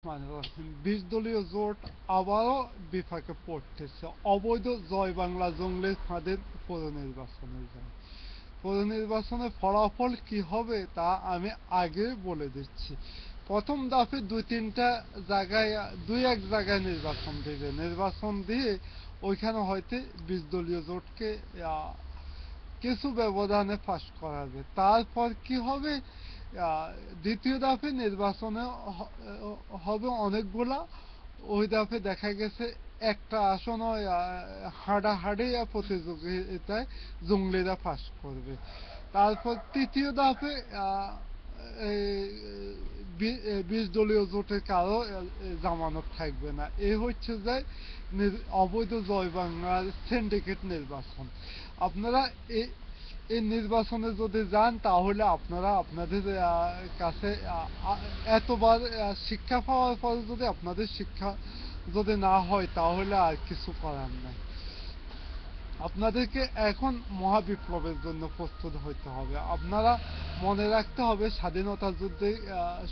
মানে ২০ দলীয় জোট আবারও বিপাকে পড়তেছে। অবৈধ জয় বাংলা জঙ্গলের ফাঁদে পৌর নির্বাচনের জন্য। পৌর নির্বাচনের ফলাফল কি হবে তা আমি আগে বলে দিচ্ছি। প্রথম দফে দুই এক জায়গায় নির্বাচন দিবে, নির্বাচন দিয়ে ওইখানে হয়তো ২০ দলীয় জোটকে কিছু ব্যবধানে পাশ করাবে। তারপর কি হবে, দ্বিতীয় দফে নির্বাচনে হবে অনেকগুলা। ওই দফে দেখা গেছে একটা আসন হাডাহাডি প্রতিযোগিতায় জঙ্গলিরা পাশ করবে। তারপর তৃতীয় দফে এই ২০ দলীয় জোটের কারো জামানত থাকবে না। এই হচ্ছে যে অবৈধ জয় বাংলার সিন্ডিকেট নির্বাচন। আপনারা এই এই নির্বাচনে যদি যান তাহলে আপনারা আপনাদের কাছে এতবার শিক্ষা পাওয়ার পরে যদি আপনাদের শিক্ষা যদি না হয় তাহলে আর কিছু করার নাই। আপনাদেরকে এখন মহাবিপ্লবের জন্য প্রস্তুত হইতে হবে। আপনারা মনে রাখতে হবে স্বাধীনতা যুদ্ধে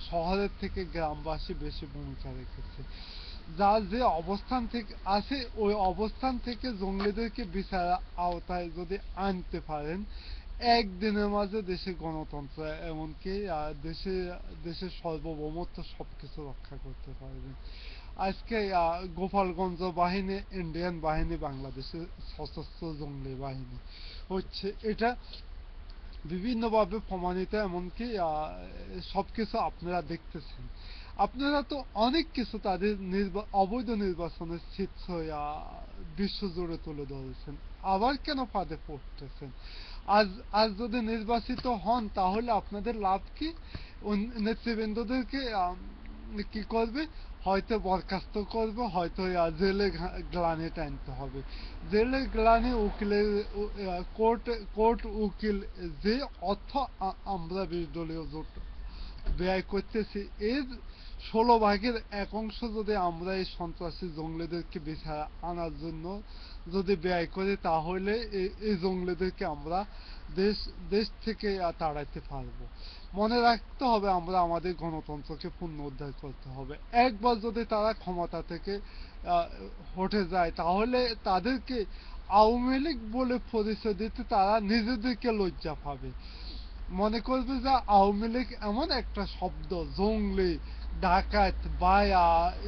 শহরের থেকে গ্রামবাসী বেশি ভূমিকা রেখেছে। যার যে অবস্থান থেকে আছে ওই অবস্থান থেকে জঙ্গলিদেরকে বিচার আওতায় যদি আনতে পারেন, একদিনের মাঝে দেশে গণতন্ত্র এমনকি দেশের সার্বভৌমত্ব সবকিছু রক্ষা করতে পারবেন। আজকে গোপালগঞ্জ বাহিনী ইন্ডিয়ান বাহিনী, বাংলাদেশের সশস্ত্র জঙ্গলি বাহিনী হচ্ছে এটা বিভিন্নভাবে প্রমাণিত। এমনকি সবকিছু আপনারা দেখতেছেন। আপনারা তো অনেক কিছু তাদের অবৈধ নির্বাচনের চিত্র বিশ্বজুড়ে তুলে ধরেছেন। আবার কেন ফাঁদে পড়তেছেন? আজ আজ যদি নির্বাচিত হন তাহলে আপনাদের লাভ কি? নেতৃবৃন্দদেরকে কি করবে? হয়তো বরখাস্ত করবে, হয়তো জেলে গ্লানি টানতে হবে। জেলে গ্লানি উকিলের কোর্ট কোর্ট উকিল যে অর্থ আমরা ২০ দলীয় জোট ব্যয় করতেছি, এর ১৬ ভাগের ১ অংশ যদি আমরা এই সন্ত্রাসী জঙ্গলিদেরকে বিচার আনার জন্য যদি ব্যয় করি তাহলে এই জঙ্গলিদেরকে আমরা দেশ দেশ থেকে তাড়াইতে পারবো। মনে রাখতে হবে আমরা আমাদের গণতন্ত্রকে পুনরুদ্ধার করতে হবে। একবার যদি তারা ক্ষমতা থেকে হটে যায় তাহলে তাদেরকে আওয়ামী লীগ বলে পরিচয় দিতে তারা নিজেদেরকে লজ্জা পাবে। মনে করবে যে আওয়ামী লীগ এমন একটা শব্দ, জঙ্গলি, ডাকাত বা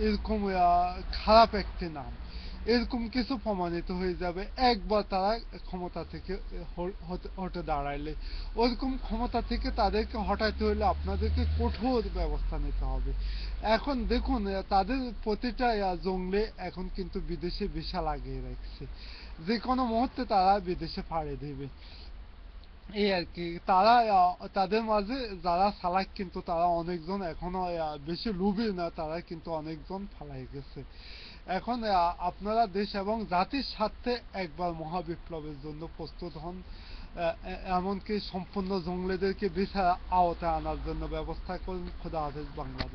এরকম খারাপ একটি নাম, এরকম কিছু প্রমাণিত হয়ে যাবে একবার তারা ক্ষমতা থেকে হটে দাঁড়াইলে। ওরকম ক্ষমতা থেকে তাদেরকে হটাইতে হলে আপনাদেরকে কঠোর ব্যবস্থা নিতে হবে। এখন দেখুন তাদের প্রতিটা জঙ্গলে এখন কিন্তু বিদেশে ভিসা লাগিয়ে রাখছে, যে কোনো মুহূর্তে তারা বিদেশে পাড়ি দেবে। এই আর কি। তারা তাদের মাঝে যারা চালাক কিন্তু তারা অনেকজন এখনো বেশি লোভী না, তারা কিন্তু অনেকজন পালাই গেছে। এখন আপনারা দেশ এবং জাতির স্বার্থে একবার মহাবিপ্লবের জন্য প্রস্তুত হন। এমনকি সম্পূর্ণ জঙ্গলিদেরকে বিচার আওতায় আনার জন্য ব্যবস্থা করুন। খোদা হাফেজ বাংলাদেশ।